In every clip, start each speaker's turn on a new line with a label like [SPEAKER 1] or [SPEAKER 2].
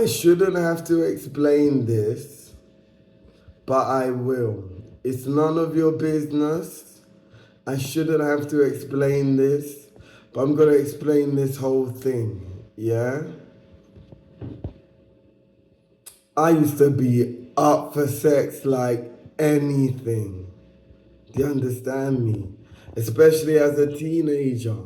[SPEAKER 1] I shouldn't have to explain this, but I will. It's none of your business. I shouldn't have to explain this, but I'm going to explain this whole thing, yeah? I used to be up for sex like anything. Do you understand me? Especially as a teenager.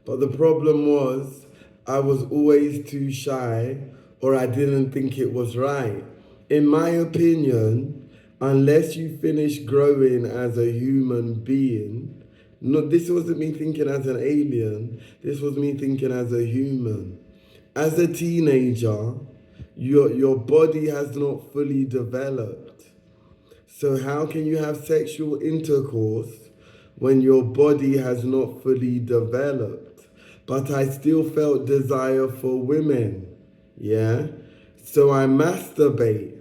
[SPEAKER 1] But the problem was, I was always too shy, or I didn't think it was right. In my opinion, unless you finish growing as a human being, no, this wasn't me thinking as an alien, this was me thinking as a human. As a teenager, your body has not fully developed. So how can you have sexual intercourse when your body has not fully developed? But I still felt desire for women, yeah? So I masturbate.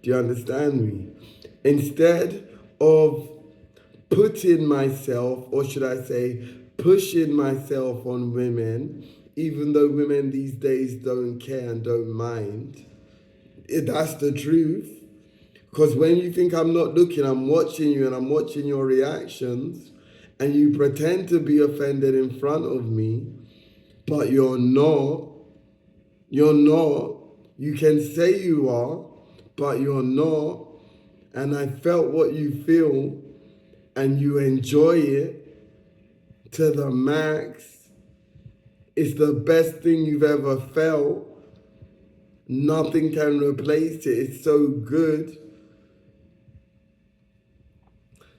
[SPEAKER 1] Do you understand me? Instead of putting myself, or should I say, pushing myself on women, even though women these days don't care and don't mind, that's the truth. Because when you think I'm not looking, I'm watching you and I'm watching your reactions, and you pretend to be offended in front of me, but you're not. You're not. You can say you are, but you're not. And I felt what you feel, and you enjoy it to the max. It's the best thing you've ever felt. Nothing can replace it. It's so good.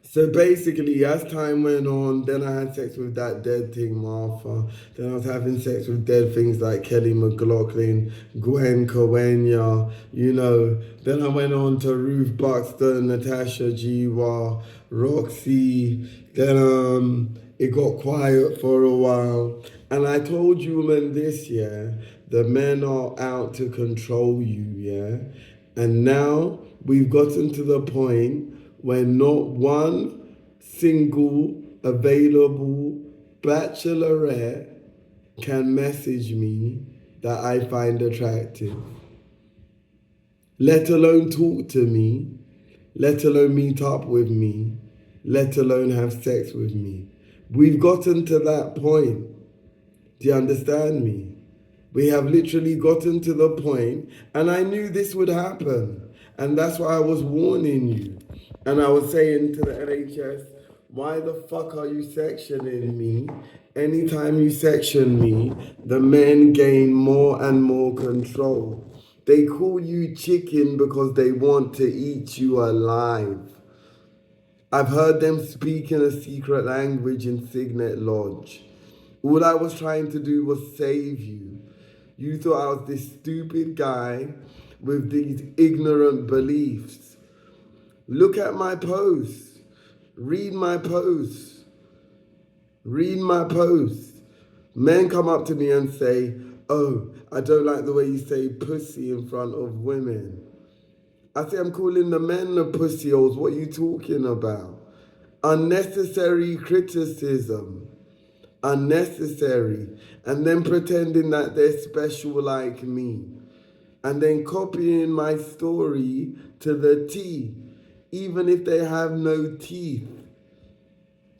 [SPEAKER 1] So basically, as time went on, then I had sex with that dead thing, Martha. Then I was having sex with dead things like Kelly McLaughlin, Gwen Kawenya, you know. Then I went on to Ruth Buxton, Natasha Jiwa, Roxy. Then it got quiet for a while. And I told you, man, this year, the men are out to control you, yeah? And now we've gotten to the point where not one single available bachelorette can message me that I find attractive. Let alone talk to me, let alone meet up with me, let alone have sex with me. We've gotten to that point. Do you understand me? We have literally gotten to the point, and I knew this would happen. And that's why I was warning you. And I was saying to the NHS, why the fuck are you sectioning me? Anytime you section me, the men gain more and more control. They call you chicken because they want to eat you alive. I've heard them speak in a secret language in Signet Lodge. All I was trying to do was save you. You thought I was this stupid guy with these ignorant beliefs. Look at my posts. Read my posts. Read my posts. Men come up to me and say, oh, I don't like the way you say pussy in front of women. I say, I'm calling the men the pussy holes. What are you talking about? Unnecessary criticism. Unnecessary. And then pretending that they're special like me. And then copying my story to the T, even if they have no teeth.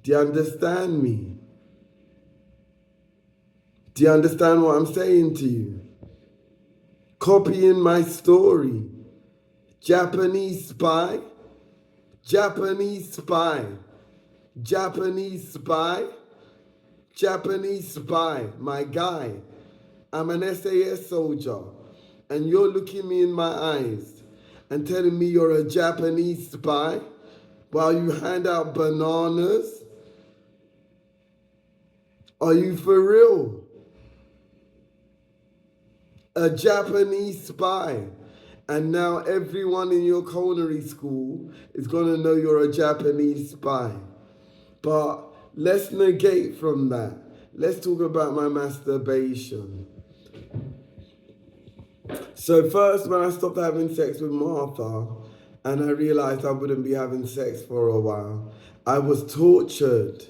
[SPEAKER 1] Do you understand me? Do you understand what I'm saying to you? Copying my story. Japanese spy. Japanese spy. Japanese spy. Japanese spy. My guy. I'm an SAS soldier. And you're looking me in my eyes and telling me you're a Japanese spy while you hand out bananas? Are you for real? A Japanese spy. And now everyone in your culinary school is going to know you're a Japanese spy. But let's negate from that. Let's talk about my masturbation. So first, when I stopped having sex with Martha, and I realized I wouldn't be having sex for a while, I was tortured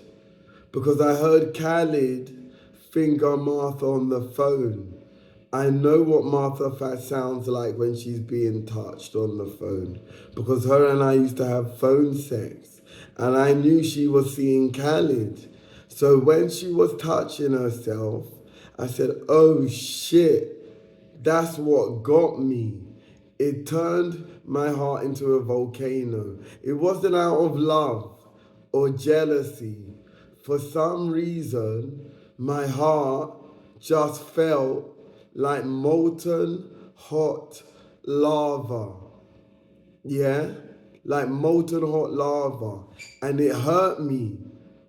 [SPEAKER 1] because I heard Khalid finger Martha on the phone. I know what Martha Fat sounds like when she's being touched on the phone because her and I used to have phone sex and I knew she was seeing Khalid. So when she was touching herself, I said, oh shit, that's what got me. It turned my heart into a volcano. It wasn't out of love or jealousy. For some reason, my heart just felt like molten hot lava. Yeah? Like molten hot lava. And it hurt me.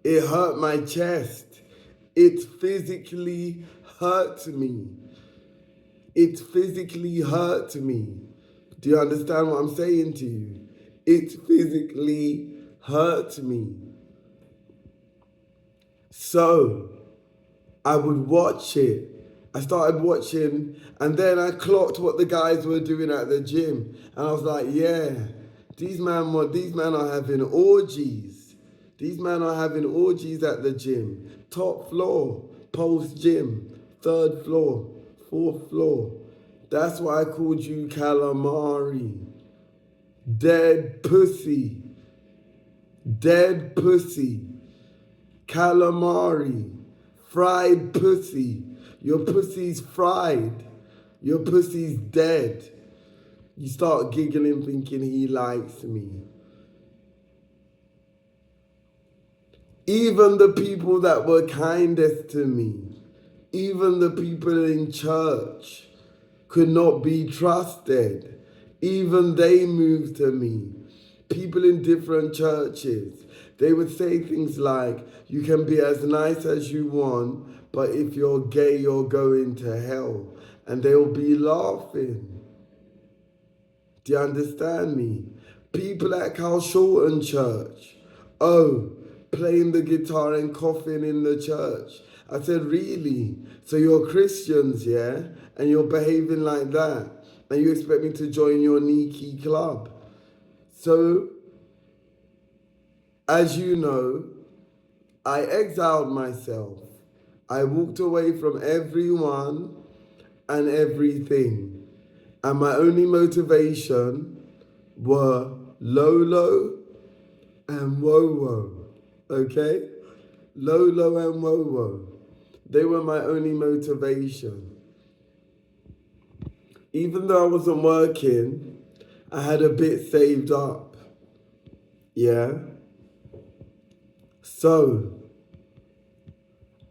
[SPEAKER 1] It hurt my chest. It physically hurt me. It physically hurt me. Do you understand what I'm saying to you? It physically hurt me. So I would watch it. I started watching, and then I clocked what the guys were doing at the gym, and I was like, "Yeah, these men are having orgies. These men are having orgies at the gym. Top floor, post gym, third floor, fourth floor. That's why I called you calamari. Dead pussy, dead pussy, calamari." Fried pussy. Your pussy's fried. Your pussy's dead. You start giggling thinking he likes me. Even the people that were kindest to me, even the people in church could not be trusted. Even they moved to me. People in different churches, they would say things like, you can be as nice as you want, but if you're gay, you're going to hell. And they'll be laughing. Do you understand me? People at Carl Shorten Church, oh, playing the guitar and coughing in the church. I said, really? So you're Christians, yeah? And you're behaving like that? And you expect me to join your Niki club? So, as you know, I exiled myself. I walked away from everyone and everything. And my only motivation were Lolo and Wowo. Okay? Lolo and Wowo. They were my only motivation. Even though I wasn't working, I had a bit saved up. Yeah? So,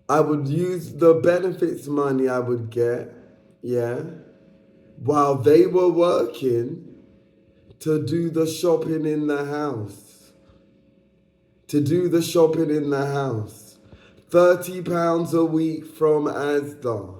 [SPEAKER 1] I would use the benefits money I would get, yeah, while they were working to do the shopping in the house. To do the shopping in the house. £30 a week from Asda.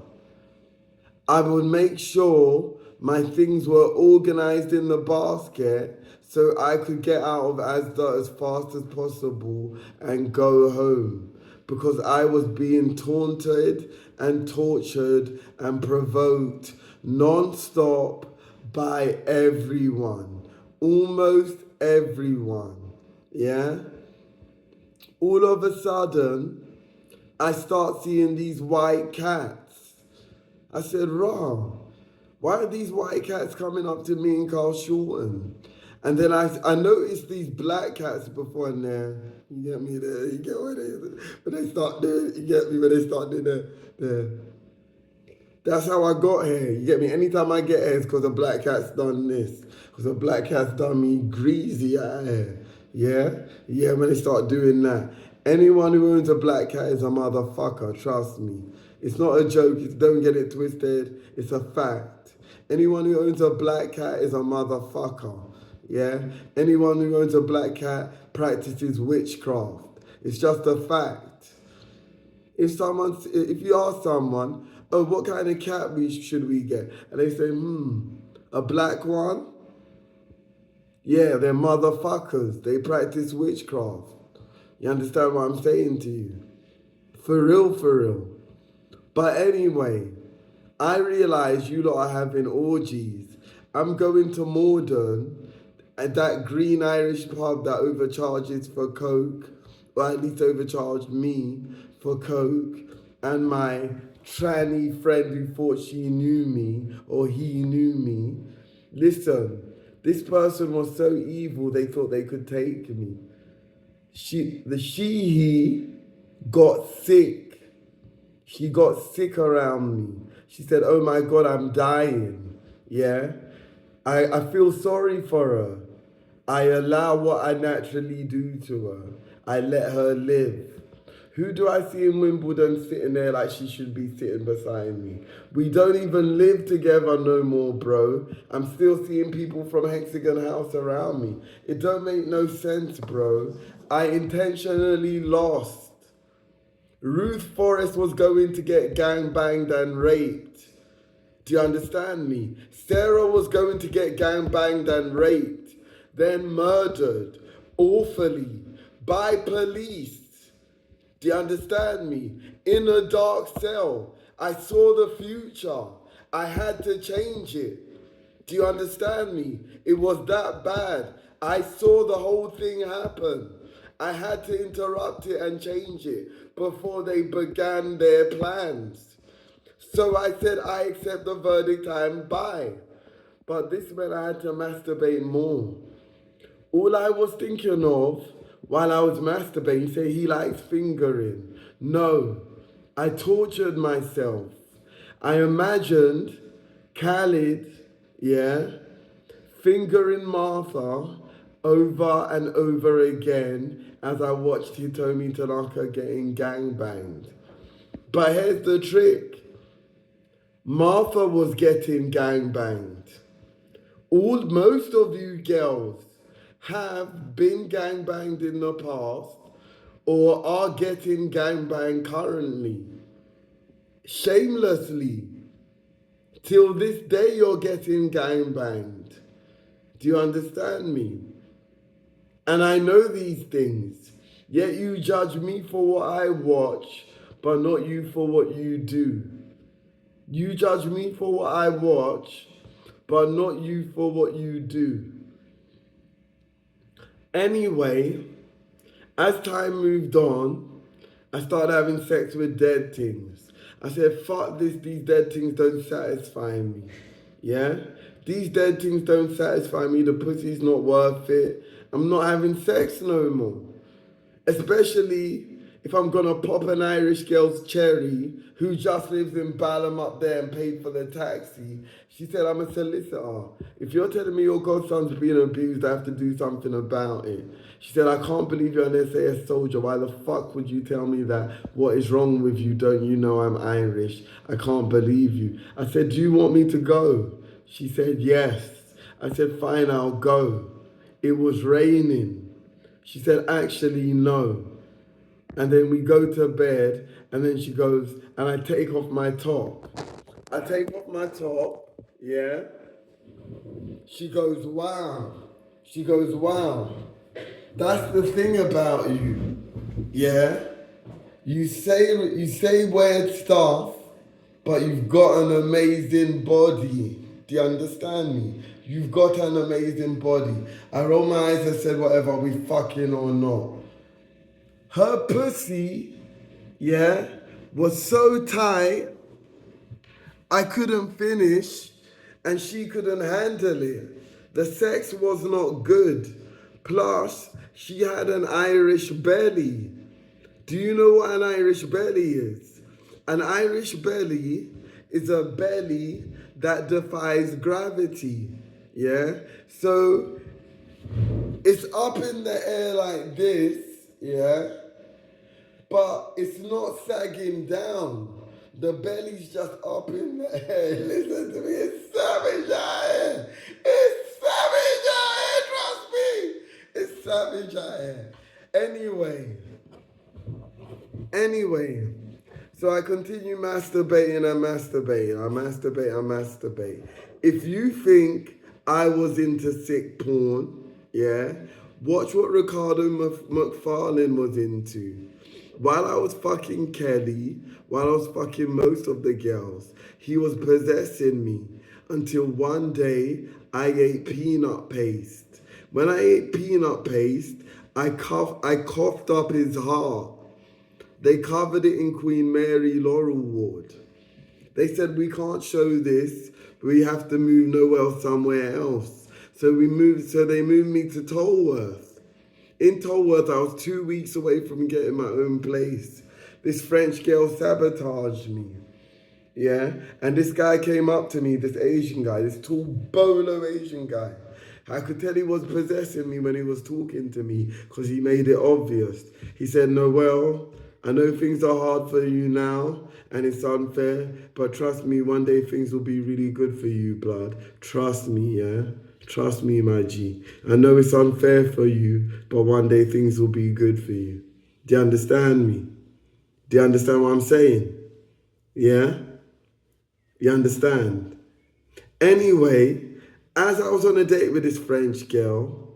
[SPEAKER 1] I would make sure my things were organized in the basket so I could get out of Asda as fast as possible and go home. Because I was being taunted and tortured and provoked non-stop by everyone. Almost everyone. Yeah? All of a sudden, I start seeing these white cats. I said, "Rah, why are these white cats coming up to me and Carl Shorten?" And then I noticed these black cats before in there. You get me there? You get what when they start doing, you get me when they start doing the that's how I got here. You get me? Anytime I get here, it's because a black cat's done this. Because a black cat's done me greasy out here. Yeah? Yeah, when they start doing that. Anyone who owns a black cat is a motherfucker, trust me. It's not a joke, don't get it twisted. It's a fact. Anyone who owns a black cat is a motherfucker. Yeah? Anyone who owns a black cat practices witchcraft. It's just a fact. If you ask someone, oh, what kind of cat should we get? And they say, a black one? Yeah, they're motherfuckers. They practice witchcraft. You understand what I'm saying to you? For real, for real. But anyway, I realize you lot are having orgies. I'm going to Morden, and that green Irish pub that overcharges for coke, or at least overcharged me for coke, and my tranny friend who thought she knew me or he knew me. Listen, this person was so evil they thought they could take me. He got sick. She got sick around me. She said, "Oh my God, I'm dying." Yeah? I feel sorry for her. I allow what I naturally do to her. I let her live. Who do I see in Wimbledon sitting there like she should be sitting beside me? We don't even live together no more, bro. I'm still seeing people from Hexagon House around me. It don't make no sense, bro. I intentionally lost. Ruth Forrest was going to get gangbanged and raped. Do you understand me? Sarah was going to get gangbanged and raped, then murdered awfully by police. Do you understand me? In a dark cell. I saw the future. I had to change it. Do you understand me? It was that bad. I saw the whole thing happen. I had to interrupt it and change it before they began their plans. So I said, I accept the verdict, I'm bi. But this meant I had to masturbate more. All I was thinking of while I was masturbating, say he likes fingering. No, I tortured myself. I imagined Khalid, yeah, fingering Martha over and over again as I watched Hitomi Tanaka getting gangbanged. But here's the trick. Martha was getting gangbanged. Most of you girls have been gangbanged in the past or are getting gangbanged currently. Shamelessly. Till this day you're getting gangbanged. Do you understand me? And I know these things. Yet you judge me for what I watch, but not you for what you do. You judge me for what I watch, but not you for what you do. Anyway, as time moved on, I started having sex with dead things. I said, fuck this, these dead things don't satisfy me. Yeah? These dead things don't satisfy me, the pussy's not worth it. I'm not having sex no more. Especially if I'm gonna pop an Irish girl's cherry who just lives in Balham up there and paid for the taxi. She said, I'm a solicitor. If you're telling me your godson's being abused, I have to do something about it. She said, I can't believe you're an SAS soldier. Why the fuck would you tell me that? What is wrong with you? Don't you know I'm Irish? I can't believe you. I said, do you want me to go? She said, yes. I said, fine, I'll go. It was raining. She said, actually, no. And then we go to bed, and then she goes, and I take off my top. I take off my top, yeah. She goes, wow. She goes, wow. That's the thing about you, yeah. You say weird stuff, but you've got an amazing body. Do you understand me? You've got an amazing body. I rolled my eyes and said, whatever, we fucking or not. Her pussy, yeah, was so tight, I couldn't finish and she couldn't handle it. The sex was not good. Plus, she had an Irish belly. Do you know what an Irish belly is? An Irish belly is a belly that defies gravity, yeah? So, it's up in the air like this, yeah? But it's not sagging down. The belly's just up in the air. Listen to me, it's savage out here. It's savage out here, trust me. It's savage out here. Anyway, so I continue masturbating and masturbating. I masturbate. If you think I was into sick porn, yeah, watch what Ricardo McFarlane was into. While I was fucking Kelly, while I was fucking most of the girls, he was possessing me until one day I ate peanut paste. When I ate peanut paste, I coughed up his heart. They covered it in Queen Mary Laurel ward. They said, we can't show this. We have to move Noel somewhere else. So they moved me to Tolworth. In Tolworth, I was 2 weeks away from getting my own place. This French girl sabotaged me. Yeah, and this guy came up to me, this Asian guy, this tall bolo Asian guy. I could tell he was possessing me when he was talking to me because he made it obvious. He said, Noel, I know things are hard for you now and it's unfair, but trust me, one day things will be really good for you, blood. Trust me, yeah? Trust me, my G. I know it's unfair for you, but one day things will be good for you. Do you understand me? Do you understand what I'm saying? Yeah? You understand? Anyway, as I was on a date with this French girl,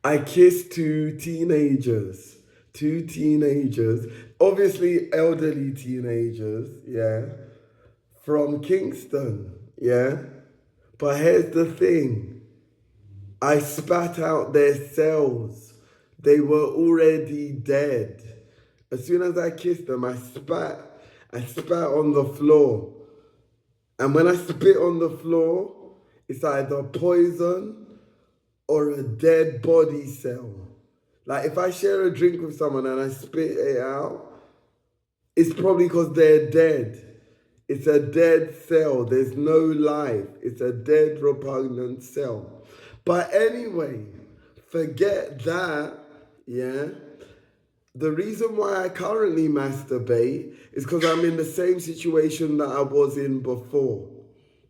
[SPEAKER 1] I kissed two teenagers. Two teenagers, obviously elderly teenagers, yeah, from Kingston, yeah. But here's the thing. I spat out their cells. They were already dead. As soon as I kissed them, I spat on the floor. And when I spit on the floor, it's either poison or a dead body cell. Like if I share a drink with someone and I spit it out, it's probably because they're dead. It's a dead cell. There's no life. It's a dead, repugnant cell. But anyway, forget that, yeah? The reason why I currently masturbate is because I'm in the same situation that I was in before.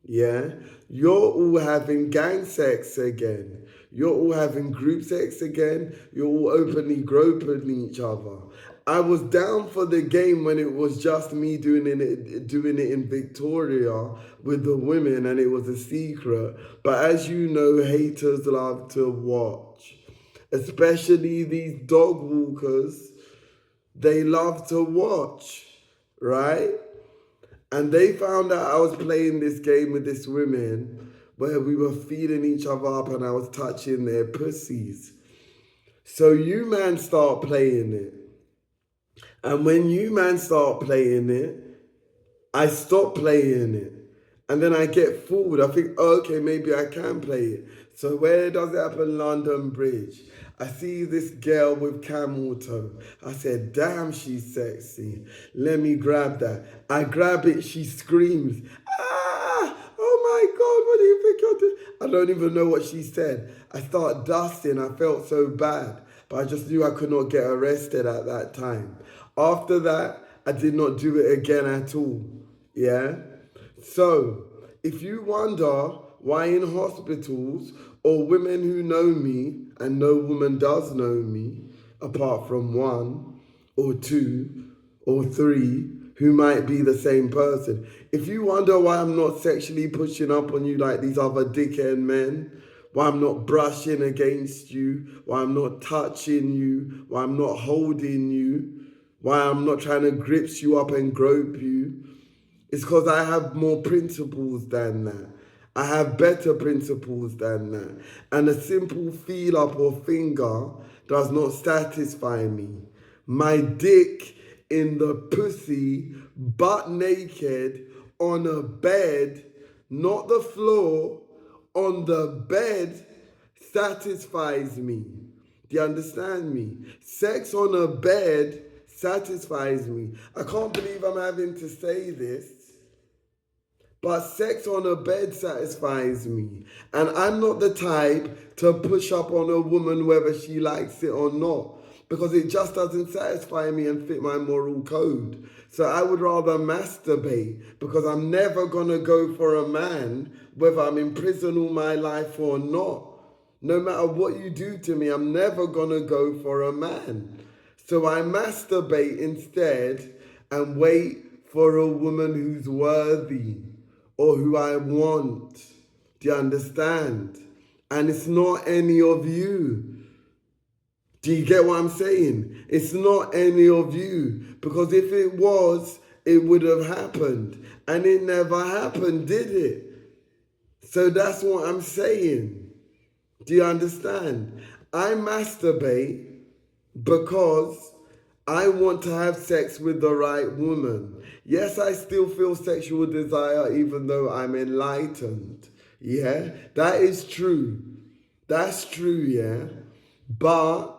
[SPEAKER 1] Yeah? You're all having gang sex again. You're all having group sex again. You're all openly groping each other. I was down for the game when it was just me doing it in Victoria with the women and it was a secret. But as you know, haters love to watch. Especially these dog walkers. They love to watch, right? And they found out I was playing this game with this women where we were feeding each other up and I was touching their pussies. So you man start playing it. And when you man start playing it, I stop playing it. And then I get fooled. I think, oh, okay, maybe I can play it. So where does it happen? London Bridge. I see this girl with camel toe. I said, damn, she's sexy. Let me grab that. I grab it, she screams, ah, oh my God, what do you think you're doing? I don't even know what she said. I start dusting, I felt so bad. But I just knew I could not get arrested at that time. After that, I did not do it again at all. Yeah? So, if you wonder why in hospitals or women who know me, and no woman does know me, apart from one or two or three who might be the same person. If you wonder why I'm not sexually pushing up on you like these other dickhead men, why I'm not brushing against you, why I'm not touching you, why I'm not holding you, why I'm not trying to grip you up and grope you, it's because I have more principles than that. I have better principles than that. And a simple feel up or finger does not satisfy me. My dick in the pussy, butt naked, on a bed, not the floor, on the bed, satisfies me. Do you understand me? Sex on a bed satisfies me. I can't believe I'm having to say this. But sex on a bed satisfies me. And I'm not the type to push up on a woman whether she likes it or not. Because it just doesn't satisfy me and fit my moral code. So I would rather masturbate because I'm never going to go for a man whether I'm in prison all my life or not. No matter what you do to me, I'm never going to go for a man. So I masturbate instead and wait for a woman who's worthy or who I want. Do you understand? And it's not any of you. Do you get what I'm saying? It's not any of you. Because if it was, it would have happened. And it never happened, did it? So that's what I'm saying. Do you understand? I masturbate because I want to have sex with the right woman. Yes, I still feel sexual desire even though I'm enlightened. Yeah, that is true. That's true, yeah. But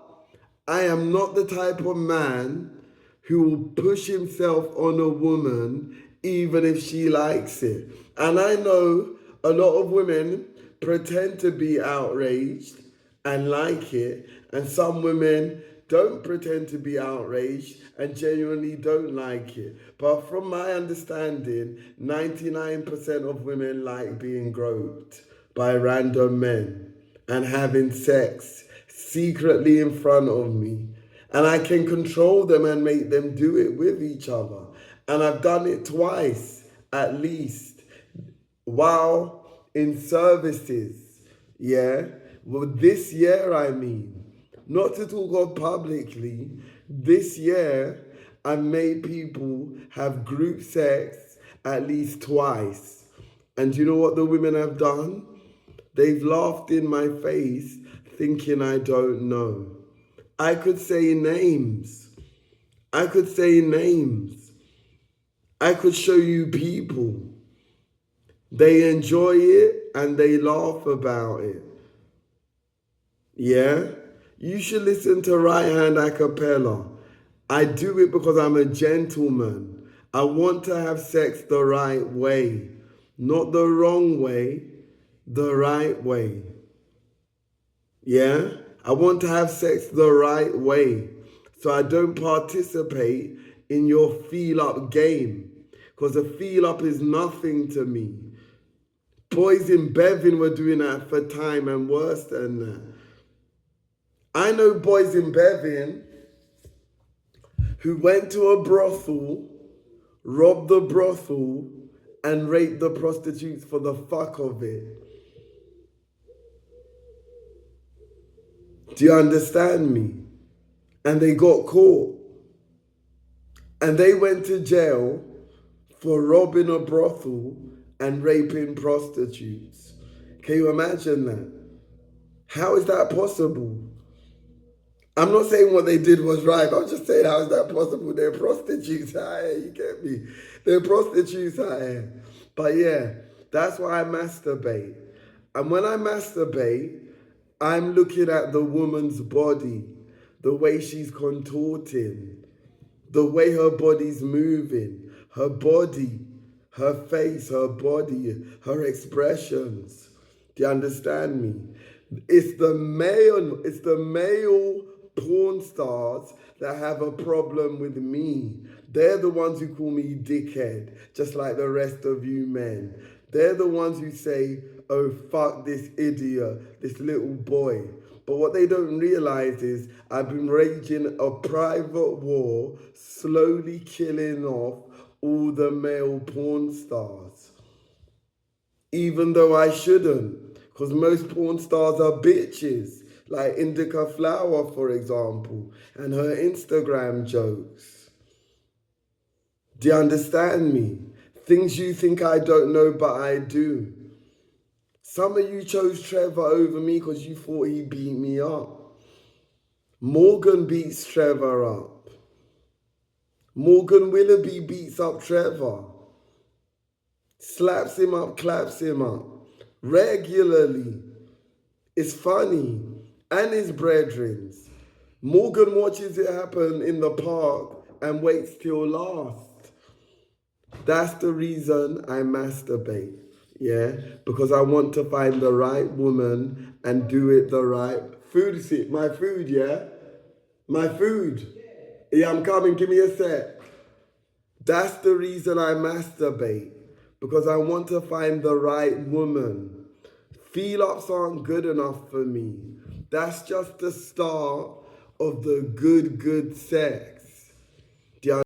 [SPEAKER 1] I am not the type of man who will push himself on a woman even if she likes it. And I know a lot of women pretend to be outraged and like it, and some women don't pretend to be outraged and genuinely don't like it. But from my understanding, 99% of women like being groped by random men and having sex secretly in front of me. And I can control them and make them do it with each other. And I've done it twice, at least, while in services. Yeah? Well, this year, I mean. Not to talk of publicly, this year, I made people have group sex at least twice. And you know what the women have done? They've laughed in my face thinking I don't know. I could say names. I could say names. I could show you people. They enjoy it and they laugh about it. Yeah? You should listen to Right Hand a cappella. I do it because I'm a gentleman. I want to have sex the right way. Not the wrong way, the right way. Yeah? I want to have sex the right way. So I don't participate in your feel up game. Because a feel up is nothing to me. Boys in Bevin were doing that for time and worse than that. I know boys in Bevin who went to a brothel, robbed the brothel, and raped the prostitutes for the fuck of it. Do you understand me? And they got caught. And they went to jail for robbing a brothel and raping prostitutes. Can you imagine that? How is that possible? I'm not saying what they did was right. I'm just saying, how is that possible? They're prostitutes out here, you get me? They're prostitutes out here. But yeah, that's why I masturbate. And when I masturbate, I'm looking at the woman's body, the way she's contorting, the way her body's moving, her body, her face, her body, her expressions. Do you understand me? It's the male porn stars that have a problem with me. They're the ones who call me dickhead, just like the rest of you men. They're the ones who say, oh, fuck this idiot, this little boy. But what they don't realize is I've been waging a private war, slowly killing off all the male porn stars. Even though I shouldn't, because most porn stars are bitches, like Indica Flower, for example, and her Instagram jokes. Do you understand me? Things you think I don't know, but I do. Some of you chose Trevor over me because you thought he beat me up. Morgan beats Trevor up. Morgan Willoughby beats up Trevor. Slaps him up, claps him up. Regularly. It's funny. And his brethrens. Morgan watches it happen in the park and waits till last. That's the reason I masturbate. Yeah, because I want to find the right woman and do it the right. Food is it? My food, yeah? My food. Yeah, I'm coming, give me a sec. That's the reason I masturbate. Because I want to find the right woman. Feel ups aren't good enough for me. That's just the start of the good sex. Do you